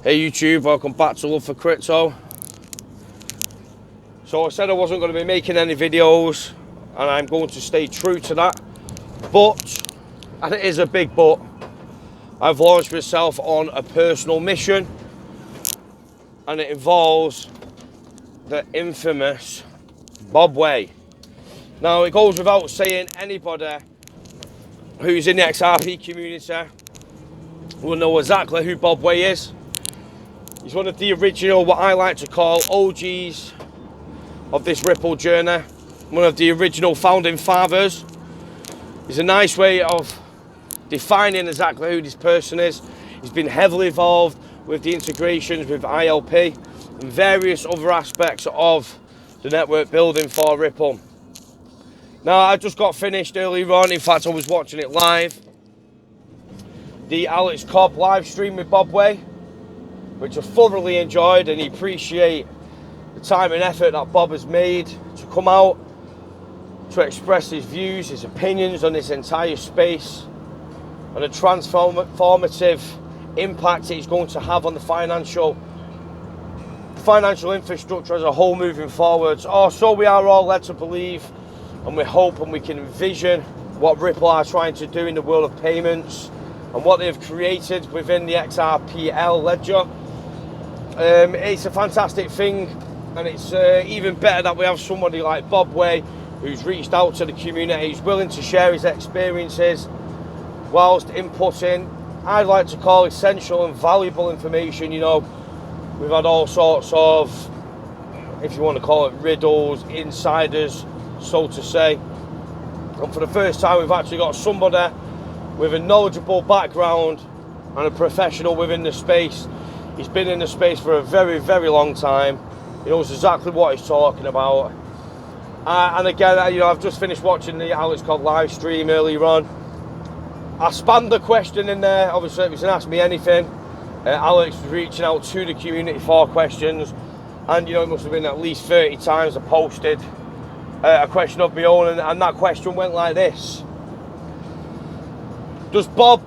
Hey YouTube, welcome back to Love for Crypto. So I said I wasn't going to be making any videos, and I'm going to stay true to that. But, and it is a big but, I've launched myself on a personal mission, and it involves the infamous Bob Way. Now it goes without saying, anybody who's in the XRP community will know exactly who Bob Way is. He's one of the original, what I like to call OGs of this Ripple journey. One of the original founding fathers. He's a nice way of defining exactly who this person is. He's been heavily involved with the integrations with ILP and various other aspects of the network building for Ripple. Now, I just got finished earlier on. In fact, I was watching it live. The Alex Cobb live stream with Bob Way, which I thoroughly enjoyed, and appreciate the time and effort that Bob has made to come out to express his views, his opinions on this entire space, and the transformative impact it's going to have on the financial infrastructure as a whole moving forwards. So we are all led to believe, and we hope and we can envision what Ripple are trying to do in the world of payments and what they've created within the XRPL ledger. It's a fantastic thing, and it's even better that we have somebody like Bob Way who's reached out to the community, who's willing to share his experiences whilst inputting, I'd like to call, essential and valuable information. You know, we've had all sorts of, if you want to call it, riddles, insiders, so to say. And for the first time, we've actually got somebody with a knowledgeable background and a professional within the space. He's been in the space for a very, very long time. He knows exactly what he's talking about. And again, you know, I've just finished watching the Alex Cobb live stream earlier on. I spammed the question in there. Obviously, if you can ask me anything. Alex was reaching out to the community for questions. And, you know, it must have been at least 30 times I posted a question of my own. And that question went like this. Does Bob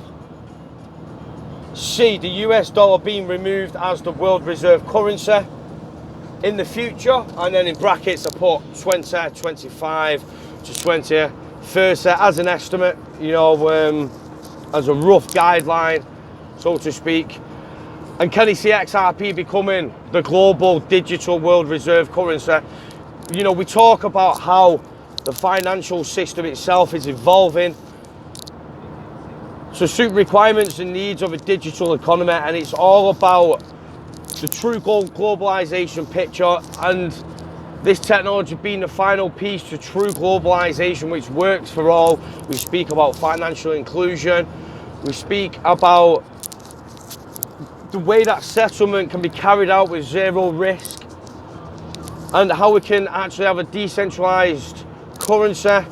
see the US dollar being removed as the world reserve currency in the future? And then in brackets I put 2025 to 2030 as an estimate, you know, as a rough guideline, so to speak. And can he see XRP becoming the global digital world reserve currency? You know, we talk about how the financial system itself is evolving to suit requirements and needs of a digital economy, and it's all about the true globalization picture, and this technology being the final piece to true globalization, which works for all. We speak about financial inclusion, we speak about the way that settlement can be carried out with zero risk, and how we can actually have a decentralized currency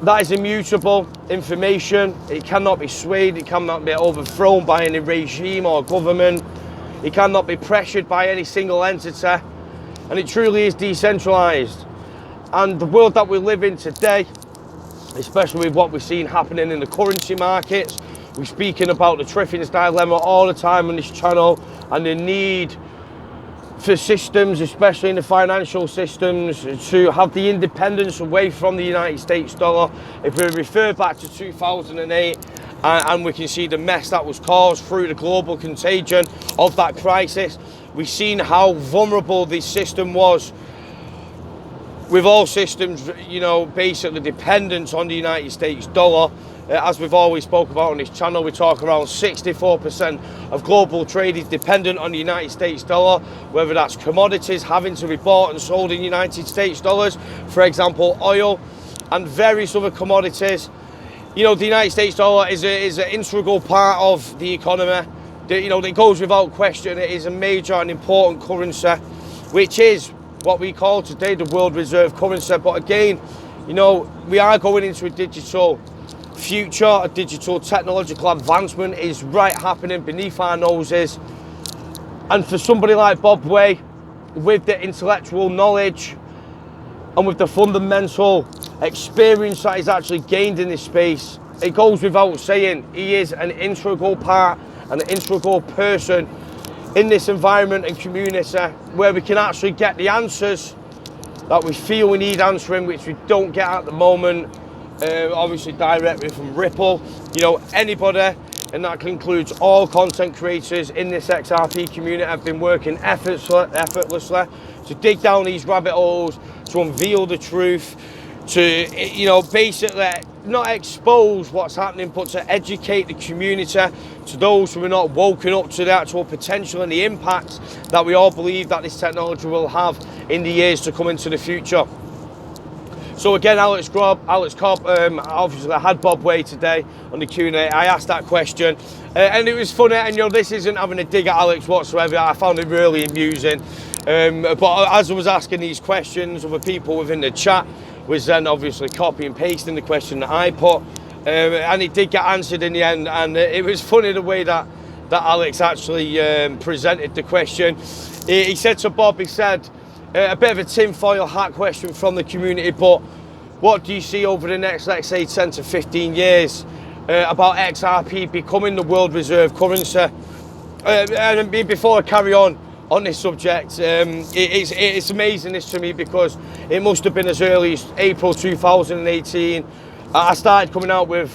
that is immutable information. It cannot be swayed, it cannot be overthrown by any regime or government, it cannot be pressured by any single entity, and it truly is decentralized. And the world that we live in today, especially with what we're seeing happening in the currency markets, we're speaking about the Triffin's dilemma all the time on this channel, and the need for systems, especially in the financial systems, to have the independence away from the United States dollar. If we refer back to 2008, and we can see the mess that was caused through the global contagion of that crisis, we've seen how vulnerable this system was. With all systems, you know, basically dependent on the United States dollar. As we've always spoke about on this channel, we talk around 64% of global trade is dependent on the United States dollar, whether that's commodities having to be bought and sold in United States dollars, for example, oil and various other commodities. You know, the United States dollar is an integral part of the economy. You know, it goes without question, it is a major and important currency, which is what we call today the world reserve currency. But again, you know, we are going into a digital future. A digital technological advancement is right happening beneath our noses, and for somebody like Bob Way, with the intellectual knowledge and with the fundamental experience that he's actually gained in this space, it goes without saying he is an integral part and an integral person in this environment and community, where we can actually get the answers that we feel we need answering, which we don't get at the moment, obviously directly from Ripple. You know, anybody, and that includes all content creators in this XRP community, have been working effortlessly to dig down these rabbit holes, to unveil the truth, to, you know, basically not expose what's happening, but to educate the community, to those who are not woken up to the actual potential and the impacts that we all believe that this technology will have in the years to come into the future. So again, Alex Cobb, obviously I had Bob Way today on the Q&A. I asked that question, and it was funny, and you know, this isn't having a dig at Alex whatsoever. I found it really amusing. But as I was asking these questions, other people within the chat was then obviously copy and pasting the question that I put, and it did get answered in the end. And it was funny the way that Alex actually presented the question. He said to Bob, he said, a bit of a tinfoil hat question from the community, but what do you see over the next, let's say, 10 to 15 years about XRP becoming the world reserve currency? And before I carry on this subject, it's amazing this to me, because it must have been as early as April 2018. I started coming out with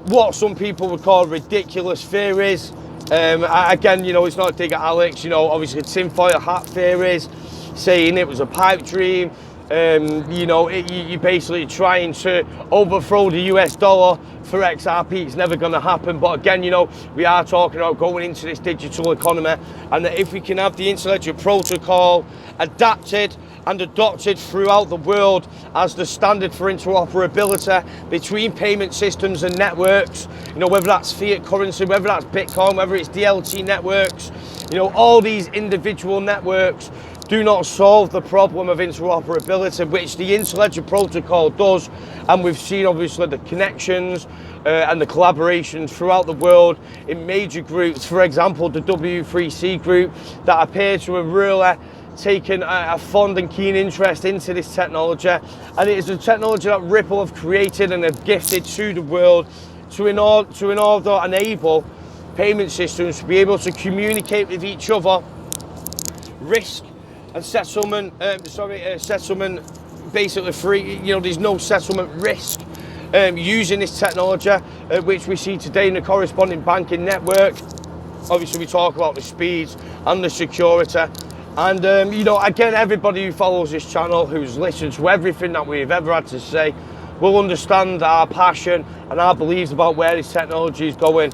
what some people would call ridiculous theories. Again, you know, it's not a dig at Alex, you know, obviously tinfoil hat theories, saying it was a pipe dream. You know, you're basically trying to overthrow the US dollar for XRP. It's never going to happen. But again, you know, we are talking about going into this digital economy, and that if we can have the intellectual protocol adapted and adopted throughout the world as the standard for interoperability between payment systems and networks, you know, whether that's fiat currency, whether that's Bitcoin, whether it's DLT networks, you know, all these individual networks do not solve the problem of interoperability, which the intellectual protocol does. And we've seen obviously the connections and the collaborations throughout the world in major groups, for example the W3C group, that appear to have really taken a fond and keen interest into this technology. And it is a technology that Ripple have created and have gifted to the world to in order to enable payment systems to be able to communicate with each other, risk and settlement, settlement basically free. You know, there's no settlement risk using this technology, which we see today in the corresponding banking network. Obviously, we talk about the speeds and the security. And, you know, again, everybody who follows this channel, who's listened to everything that we've ever had to say, will understand our passion and our beliefs about where this technology is going.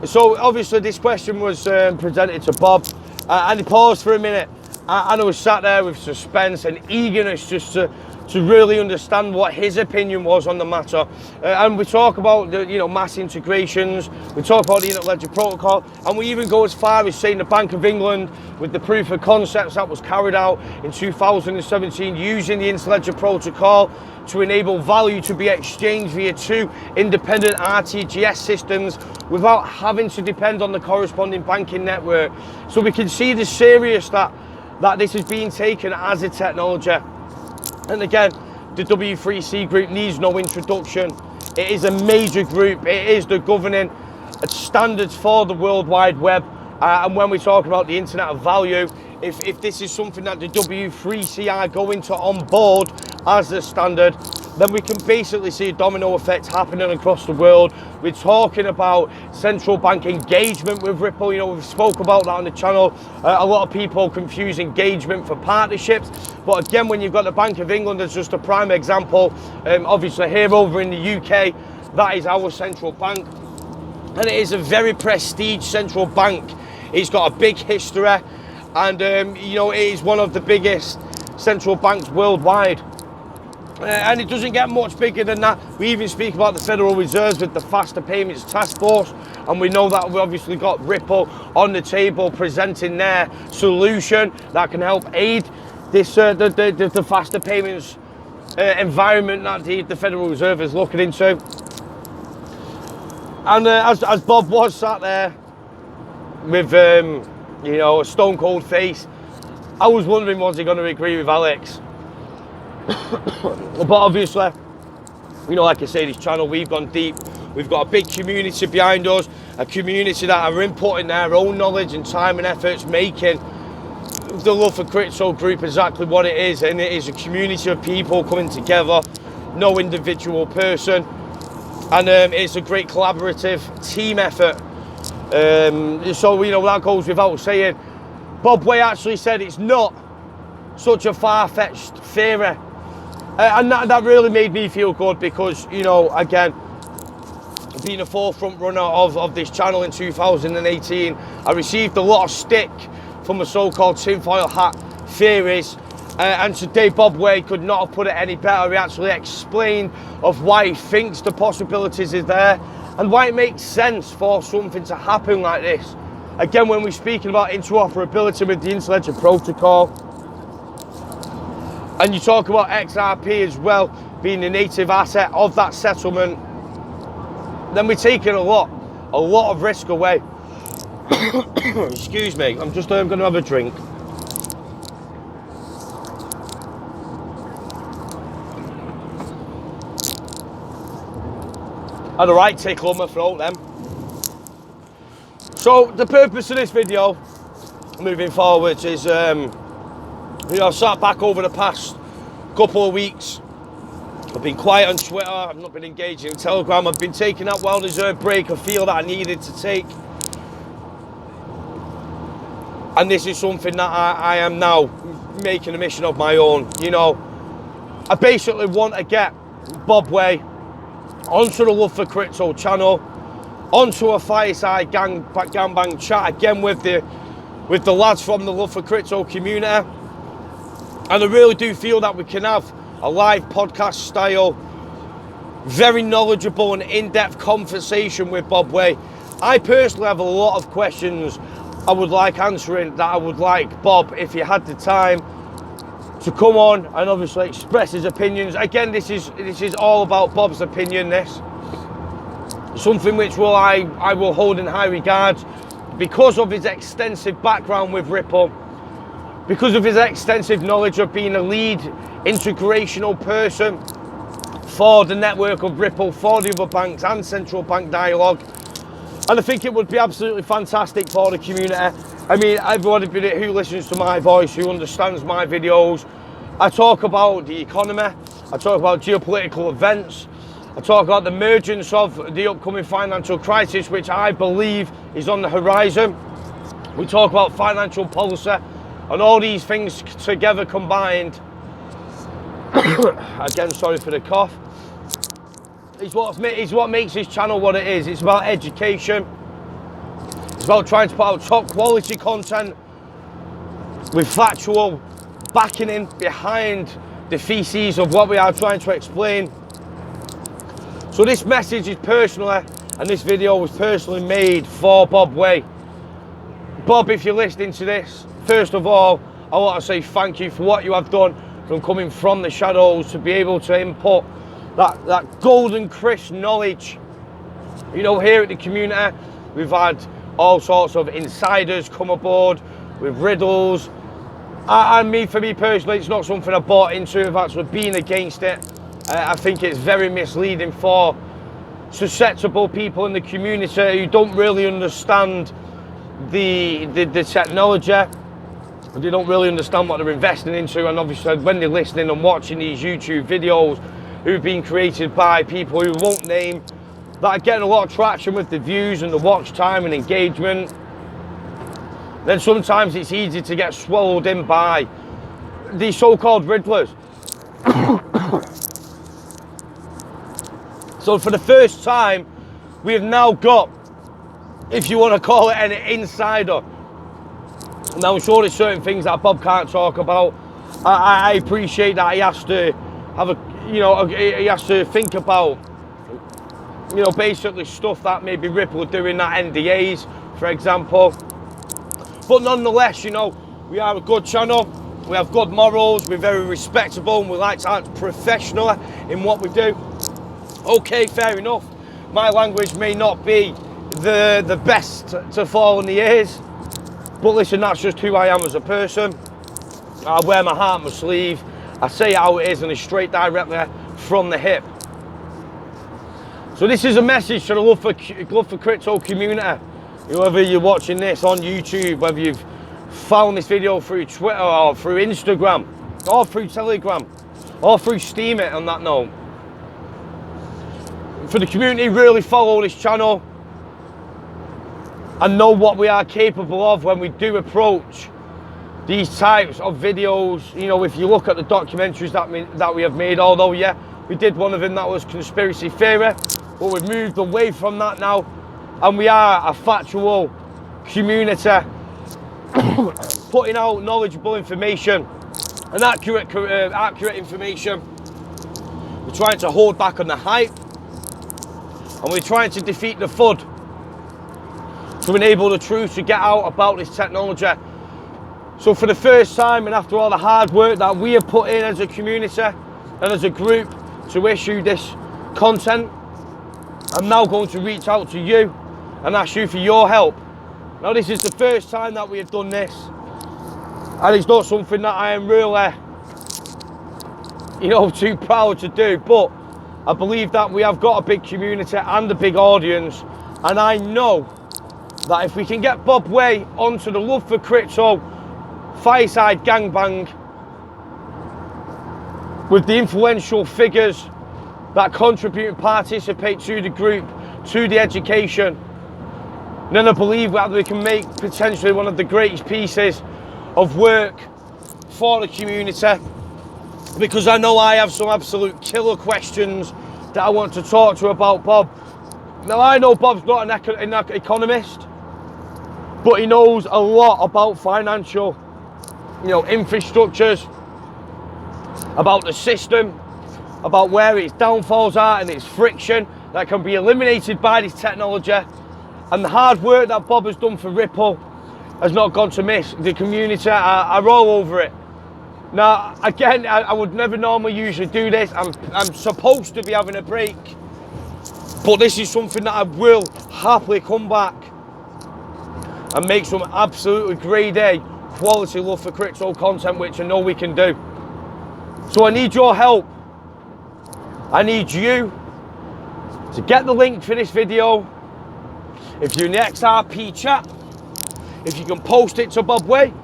So, obviously, this question was presented to Bob, and he paused for a minute. And I was sat there with suspense and eagerness just to really understand what his opinion was on the matter. And we talk about the, you know, mass integrations, we talk about the Internet Ledger Protocol, and we even go as far as saying the Bank of England, with the proof of concepts that was carried out in 2017 using the Internet Ledger Protocol to enable value to be exchanged via two independent RTGS systems without having to depend on the corresponding banking network. So we can see the serious that this is being taken as a technology. And again, the W3C group needs no introduction. It is a major group. It is the governing standards for the World Wide Web. And when we talk about the Internet of Value, if this is something that the W3C are going to onboard as the standard, then we can basically see a domino effect happening across the world. We're talking about central bank engagement with Ripple. You know, we've spoke about that on the channel. A lot of people confuse engagement for partnerships. But again, when you've got the Bank of England as just a prime example, obviously here over in the UK, that is our central bank. And it is a very prestige central bank. It's got a big history, and you know, it is one of the biggest central banks worldwide. And it doesn't get much bigger than that. We even speak about the Federal Reserve with the Faster Payments Task Force, and we know that we've obviously got Ripple on the table presenting their solution that can help aid this the faster payments environment that the Federal Reserve is looking into. And as Bob was sat there with you know, a stone cold face, I was wondering, was he going to agree with Alex? But obviously, you know, like I say, this channel, we've gone deep We've got a big community behind us, a community that are inputting their own knowledge and time and efforts, making the Love for Crypto group exactly what it is. And it is a community of people coming together, no individual person. And it's a great collaborative team effort. So, you know, that goes without saying. Bob Way actually said it's not such a far-fetched theory. And that really made me feel good because, you know, again, being a forefront runner of this channel in 2018, I received a lot of stick from the so-called tinfoil hat theories. And today Bob Way could not have put it any better. He actually explained of why he thinks the possibilities is there and why it makes sense for something to happen like this. Again, when we're speaking about interoperability with the Interledger protocol, and you talk about XRP as well, being the native asset of that settlement, then we're taking a lot of risk away. Excuse me, I'm just going to have a drink. Had a right tickle on my throat then. So the purpose of this video, moving forward, is you know, I've sat back over the past couple of weeks. I've been quiet on Twitter, I've not been engaging in Telegram, I've been taking that well-deserved break I feel that I needed to take. And this is something that I am now making a mission of my own. You know, I basically want to get Bob Way onto the Love for Crypto channel, onto a fireside gangbang chat again with the lads from the Love for Crypto community. And I really do feel that we can have a live podcast style, very knowledgeable and in-depth conversation with Bob Way. I personally have a lot of questions I would like answering, that I would like Bob, if he had the time, to come on and obviously express his opinions. Again, this is all about Bob's opinion, this. Something which I will hold in high regard because of his extensive background with Ripple, because of his extensive knowledge of being a lead integrational person for the network of Ripple, for the other banks and central bank dialogue. And I think it would be absolutely fantastic for the community. I mean, everybody who listens to my voice, who understands my videos, I talk about the economy, I talk about geopolitical events, I talk about the emergence of the upcoming financial crisis, which I believe is on the horizon. We talk about financial policy, and all these things together combined, again, sorry for the cough, is what makes this channel what it is. It's about education. It's about trying to put out top quality content with factual backing behind the theses of what we are trying to explain. So this message is personally, and this video was personally made for Bob Way. Bob, if you're listening to this, first of all, I want to say thank you for what you have done from coming from the shadows to be able to input that golden crisp knowledge. You know, here at the community, we've had all sorts of insiders come aboard with riddles. And for me personally, it's not something I bought into. I've actually been against it. I think it's very misleading for susceptible people in the community who don't really understand the technology. They don't really understand what they're investing into, and obviously when they're listening and watching these YouTube videos who've been created by people who won't name, that are getting a lot of traction with the views and the watch time and engagement, then sometimes it's easy to get swallowed in by these so-called riddlers. So for the first time, we have now got, if you want to call it, an insider. Now I'm sure there's certain things that Bob can't talk about. I appreciate that he has to have he has to think about, basically stuff that maybe Ripple are doing, that NDAs, for example. But nonetheless, we are a good channel, we have good morals, we're very respectable, and we like to act professionally in what we do. Okay, fair enough. My language may not be the best to fall on the ears, but listen, that's just who I am as a person. I wear my heart on my sleeve, I say it how it is, and it's straight directly from the hip. So this is a message to the love for crypto community. Whether you're watching this on YouTube, whether you've found this video through Twitter or through Instagram or through Telegram or through Steam it on that note. For the community, really follow this channel and know what we are capable of when we do approach these types of videos. You know, if you look at the documentaries that we have made, although yeah, we did one of them that was conspiracy theory, but we've moved away from that now, and we are a factual community putting out knowledgeable information and accurate information. We're trying to hold back on the hype, and we're trying to defeat the FUD to enable the truth to get out about this technology. So for the first time, and after all the hard work that we have put in as a community and as a group to issue this content, I'm now going to reach out to you and ask you for your help. Now, this is the first time that we have done this, and it's not something that I am really, too proud to do, but I believe that we have got a big community and a big audience, and I know that if we can get Bob Way onto the Love for Crypto Fireside Gangbang with the influential figures that contribute and participate to the group, to the education, then I believe that we can make potentially one of the greatest pieces of work for the community, because I know I have some absolute killer questions that I want to talk to about Bob. Now, I know Bob's not an economist, but he knows a lot about financial, infrastructures, about the system, about where its downfalls are and its friction that can be eliminated by this technology. And the hard work that Bob has done for Ripple has not gone to miss. The community are all over it. Now, again, I would never normally usually do this. I'm supposed to be having a break, but this is something that I will happily come back and make some absolutely grade A quality Love for Crypto content, which I know we can do. So I need your help. I need you to get the link for this video. If you're in the XRP chat, if you can post it to Bob Way,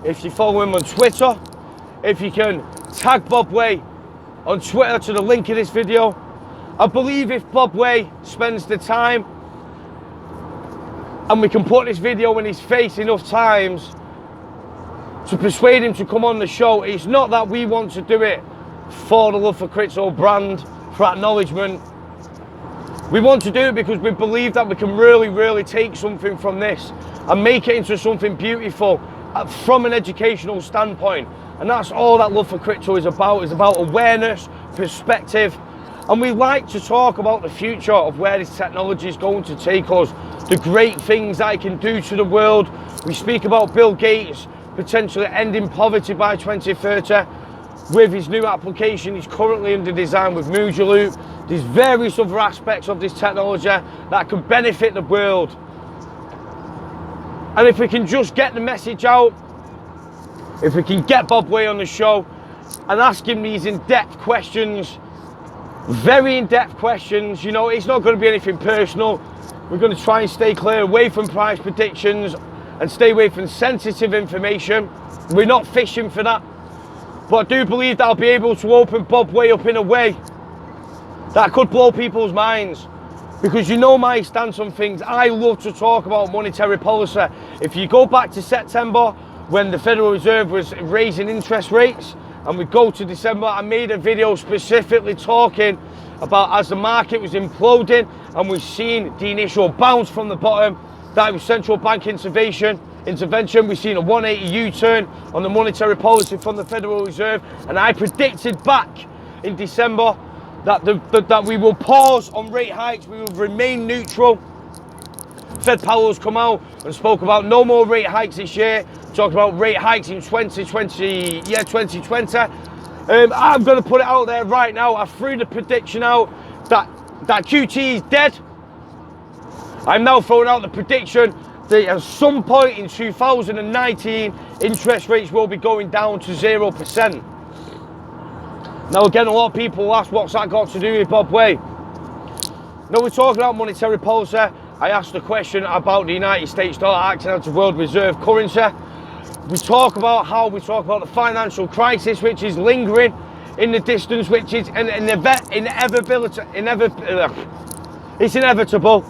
if you follow him on Twitter, if you can tag Bob Way on Twitter to the link of this video. I believe if Bob Way spends the time and we can put this video in his face enough times to persuade him to come on the show, it's not that we want to do it for the Love for Crypto brand, for acknowledgement. We want to do it because we believe that we can really, really take something from this and make it into something beautiful from an educational standpoint. And that's all that Love for Crypto is about awareness, perspective. And we like to talk about the future of where this technology is going to take us, the great things that it can do to the world. We speak about Bill Gates potentially ending poverty by 2030 with his new application. He's currently under design with Loop. There's various other aspects of this technology that can benefit the world. And if we can just get the message out, if we can get Bob Way on the show and ask him these in-depth questions, very in-depth questions, it's not going to be anything personal. We're going to try and stay clear away from price predictions and stay away from sensitive information. We're not fishing for that. But I do believe that I'll be able to open Bob Way up in a way that could blow people's minds. Because my stance on things. I love to talk about monetary policy. If you go back to September, when the Federal Reserve was raising interest rates, and we go to December, I made a video specifically talking about as the market was imploding and we've seen the initial bounce from the bottom, that was central bank intervention. We've seen a 180 U-turn on the monetary policy from the Federal Reserve, and I predicted back in December that we will pause on rate hikes, we will remain neutral. Fed Powell's come out and spoke about no more rate hikes this year, talked about rate hikes in 2020. I'm going to put it out there right now. I threw the prediction out that QT is dead. I'm now throwing out the prediction that at some point in 2019, interest rates will be going down to 0%. Now again, a lot of people will ask, what's that got to do with Bob Way? Now we're talking about monetary policy. I asked a question about the United States dollar acting as a world reserve currency. We talk about the financial crisis, which is lingering in the distance, which is it's inevitable.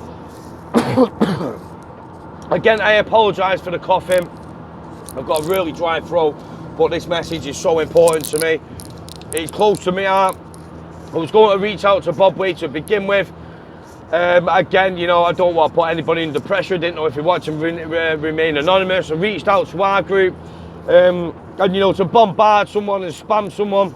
Again, I apologise for the coughing. I've got a really dry throat, but this message is so important to me. It's close to my heart. I was going to reach out to Bob Way to begin with. Again, you know, I don't want to put anybody under pressure. Didn't know if he wanted to remain anonymous. I reached out to our group, and you know, to bombard someone and spam someone.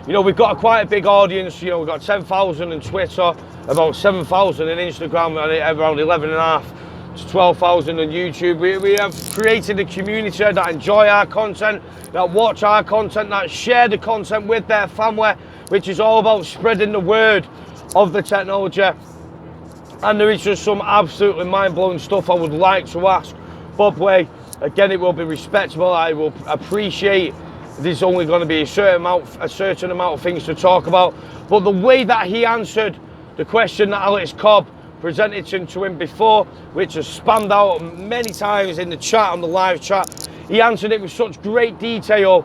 You know, we've got quite a big audience. You know, we've got 10,000 on Twitter, about 7,000 on Instagram, and around 11.5 to 12,000 on YouTube. We have created a community that enjoy our content, that watch our content, that share the content with their family, which is all about spreading the word of the technology. And there is just some absolutely mind-blowing stuff I would like to ask Bob Way. Again, it will be respectable. I will appreciate there's only going to be a certain amount of things to talk about, but the way that he answered the question that Alex Cobb presented to him before, which has spammed out many times in the chat, on the live chat, he answered it with such great detail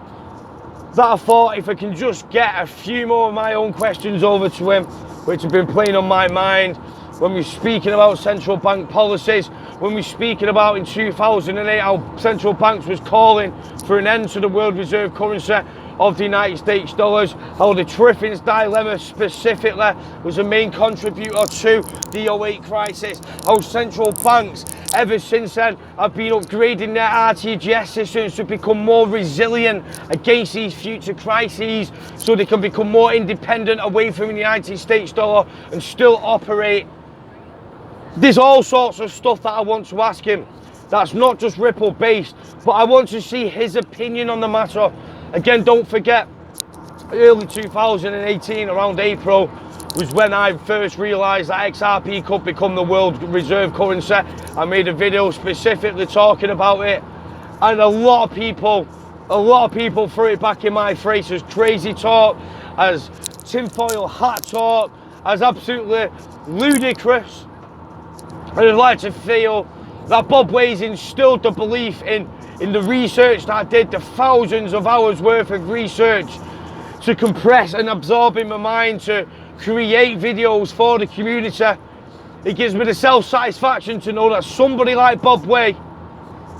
that I thought if I can just get a few more of my own questions over to him, which have been playing on my mind when we're speaking about central bank policies, when we're speaking about in 2008 how central banks was calling for an end to the world reserve currency of the United States dollars, how the Triffin's dilemma specifically was a main contributor to the 08 crisis, how central banks ever since then have been upgrading their RTGS systems to become more resilient against these future crises, so they can become more independent away from the United States dollar and still operate. There's all sorts of stuff that I want to ask him that's not just Ripple based, but I want to see his opinion on the matter. Again, don't forget, early 2018, around April, was when I first realised that XRP could become the world reserve currency. I made a video specifically talking about it, and a lot of people threw it back in my face as crazy talk, as tinfoil hat talk, as absolutely ludicrous. And I'd like to feel that Bob Way's instilled the belief in the research that I did, the thousands of hours worth of research to compress and absorb in my mind to create videos for the community. It gives me the self-satisfaction to know that somebody like Bob Way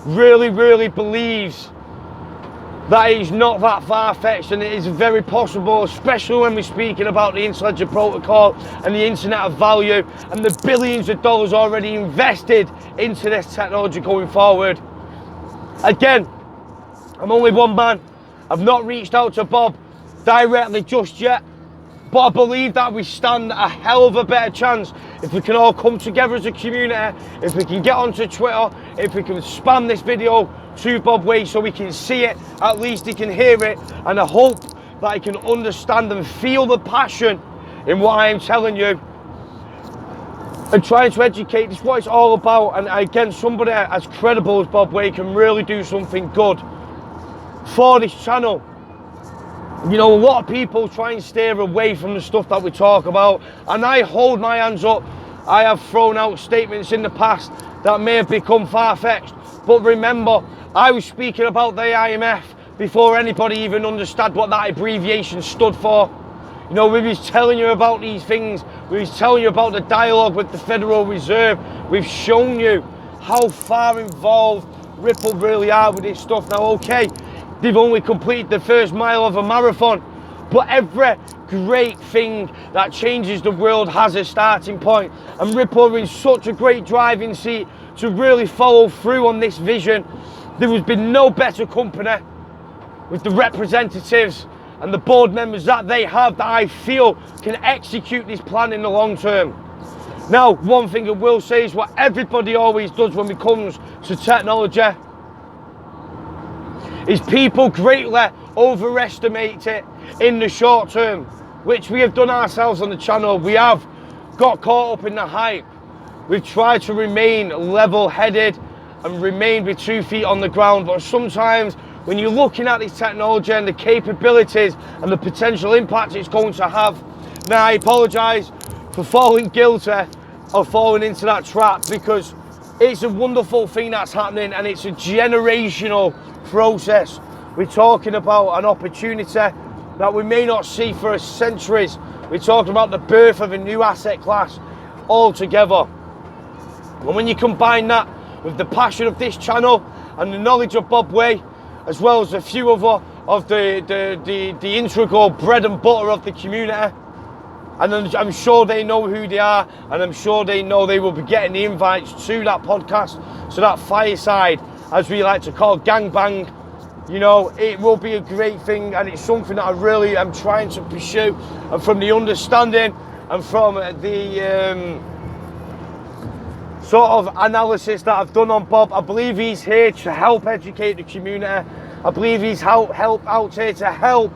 really, really believes that he's not that far-fetched, and it is very possible, especially when we're speaking about the Interledger Protocol and the Internet of Value and the billions of dollars already invested into this technology going forward. Again, I'm only one man. I've not reached out to Bob directly just yet, but I believe that we stand a hell of a better chance if we can all come together as a community, if we can get onto Twitter, if we can spam this video to Bob Way so we can see it, at least he can hear it, and I hope that he can understand and feel the passion in what I am telling you and trying to educate. This is what it's all about. And again, somebody as credible as Bob Way can really do something good for this channel. You know, a lot of people try and steer away from the stuff that we talk about, and I hold my hands up. I have thrown out statements in the past that may have become far-fetched, but remember, I was speaking about the IMF before anybody even understood what that abbreviation stood for. You know, we was telling you about these things. We was telling you about the dialogue with the Federal Reserve. We've shown you how far involved Ripple really are with this stuff. Now, okay, they've only completed the first mile of a marathon, but every great thing that changes the world has a starting point. And Ripple are in such a great driving seat to really follow through on this vision. There has been no better company with the representatives and the board members that they have that I feel can execute this plan in the long term. Now, one thing I will say is what everybody always does when it comes to technology is people greatly overestimate it in the short term, which we have done ourselves on the channel. We have got caught up in the hype. We've tried to remain level-headed and remain with 2 feet on the ground, but sometimes when you're looking at this technology and the capabilities and the potential impact it's going to have. Now, I apologise for falling guilty of falling into that trap, because it's a wonderful thing that's happening and it's a generational process. We're talking about an opportunity that we may not see for centuries. We're talking about the birth of a new asset class altogether. And when you combine that with the passion of this channel and the knowledge of Bob Way, as well as a few other of the integral bread and butter of the community, and I'm sure they know who they are, and I'm sure they know they will be getting the invites to that podcast, so that fireside, as we like to call gangbang, you know, it will be a great thing, and it's something that I really am trying to pursue. And from the understanding and from the sort of analysis that I've done on Bob, I believe he's here to help educate the community. I believe he's out here to help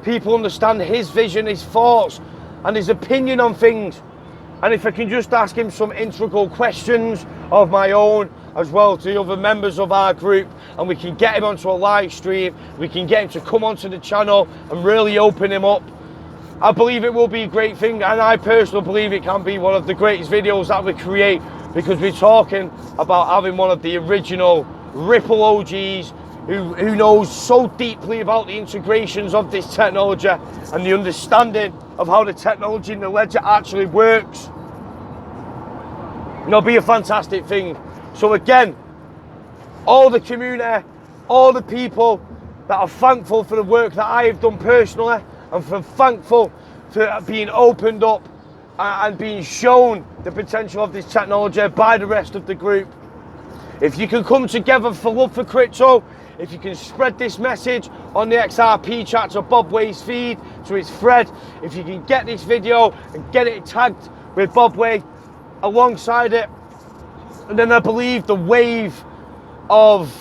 people understand his vision, his thoughts, and his opinion on things. And if I can just ask him some integral questions of my own, as well to the other members of our group, and we can get him onto a live stream, we can get him to come onto the channel and really open him up, I believe it will be a great thing. And I personally believe it can be one of the greatest videos that we create, because we're talking about having one of the original Ripple OGs who knows so deeply about the integrations of this technology and the understanding of how the technology in the ledger actually works. It'll be a fantastic thing. So again, all the community, all the people that are thankful for the work that I have done personally, and for thankful for being opened up and being shown the potential of this technology by the rest of the group. If you can come together for love for crypto, if you can spread this message on the XRP chat to Bob Way's feed, to his thread, if you can get this video and get it tagged with Bob Way alongside it, and then I believe the wave of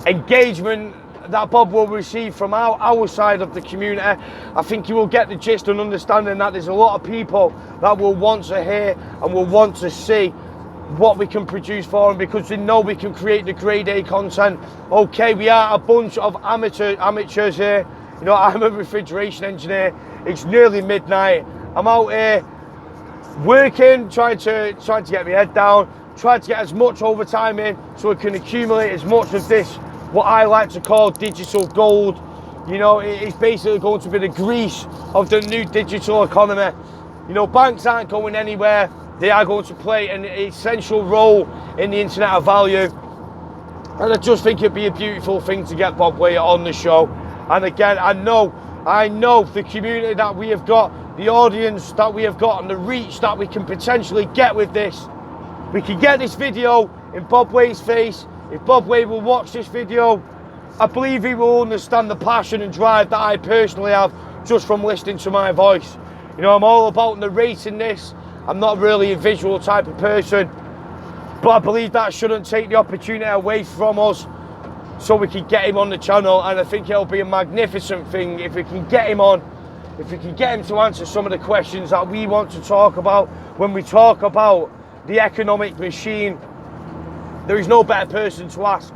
engagement that Bob will receive from our side of the community, I think you will get the gist and understanding that there's a lot of people that will want to hear and will want to see what we can produce for them, because they know we can create the grade A content. Okay, we are a bunch of amateurs here. You know, I'm a refrigeration engineer. It's nearly midnight. I'm out here working, trying to get my head down, trying to get as much overtime in so I can accumulate as much of this, what I like to call digital gold. You know, it's basically going to be the grease of the new digital economy. You know, banks aren't going anywhere. They are going to play an essential role in the internet of value. And I just think it'd be a beautiful thing to get Bob Way on the show. And again, I know the community that we have got, the audience that we have got, and the reach that we can potentially get with this. We can get this video in Bob Way's face. If Bob Way will watch this video, I believe he will understand the passion and drive that I personally have just from listening to my voice. You know, I'm all about narrating this. I'm not really a visual type of person, but I believe that shouldn't take the opportunity away from us, so we can get him on the channel. And I think it'll be a magnificent thing if we can get him on, if we can get him to answer some of the questions that we want to talk about. When we talk about the economic machine, there is no better person to ask.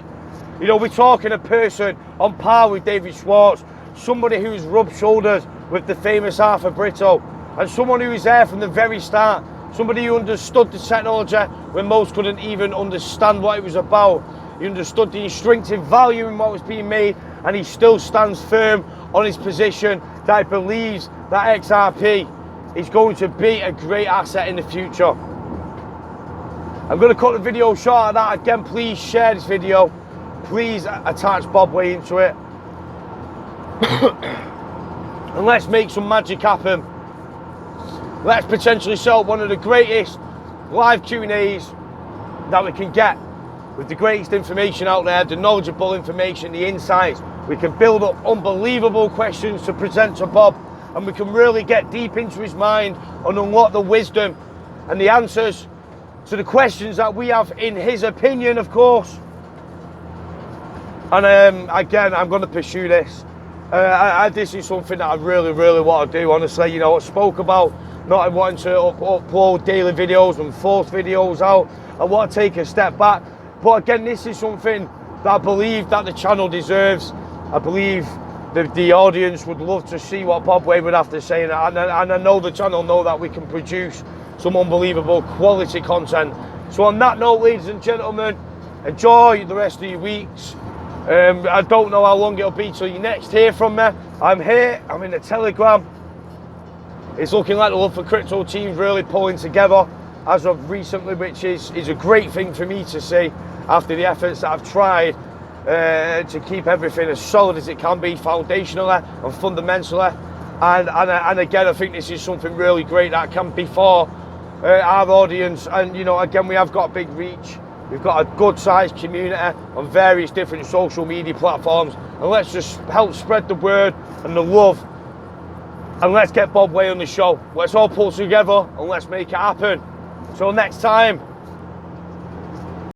You know, we're talking a person on par with David Schwartz, somebody who's rubbed shoulders with the famous Arthur Britto, and someone who was there from the very start, somebody who understood the technology when most couldn't even understand what it was about. He understood the intrinsic value in what was being made, and he still stands firm on his position that he believes that XRP is going to be a great asset in the future. I'm going to cut the video short of that. Again, please share this video. Please attach Bob Way into it. And let's make some magic happen. Let's potentially sell one of the greatest live Q&As that we can get, with the greatest information out there, the knowledgeable information, the insights. We can build up unbelievable questions to present to Bob, and we can really get deep into his mind and unlock the wisdom and the answers to the questions that we have, in his opinion, of course. And again, I'm going to pursue this. This is something that I really, really want to do. Honestly, you know, I spoke about not wanting to upload daily videos and force videos out. I want to take a step back. But again, this is something that I believe that the channel deserves. I believe the audience would love to see what Bob Way would have to say, and I know the channel know that we can produce some unbelievable quality content. So on that note, ladies and gentlemen, enjoy the rest of your weeks. I don't know how long it'll be till you next hear from me. I'm here, I'm in the Telegram. It's looking like the Love for Crypto team's really pulling together as of recently, which is a great thing for me to see after the efforts that I've tried to keep everything as solid as it can be, foundationally and fundamentally. And again, I think this is something really great that can be for our audience. And you know, again, we have got a big reach. We've got a good sized community on various different social media platforms, and let's just help spread the word and the love, and let's get Bob Way on the show. Let's all pull together and let's make it happen. Till next time,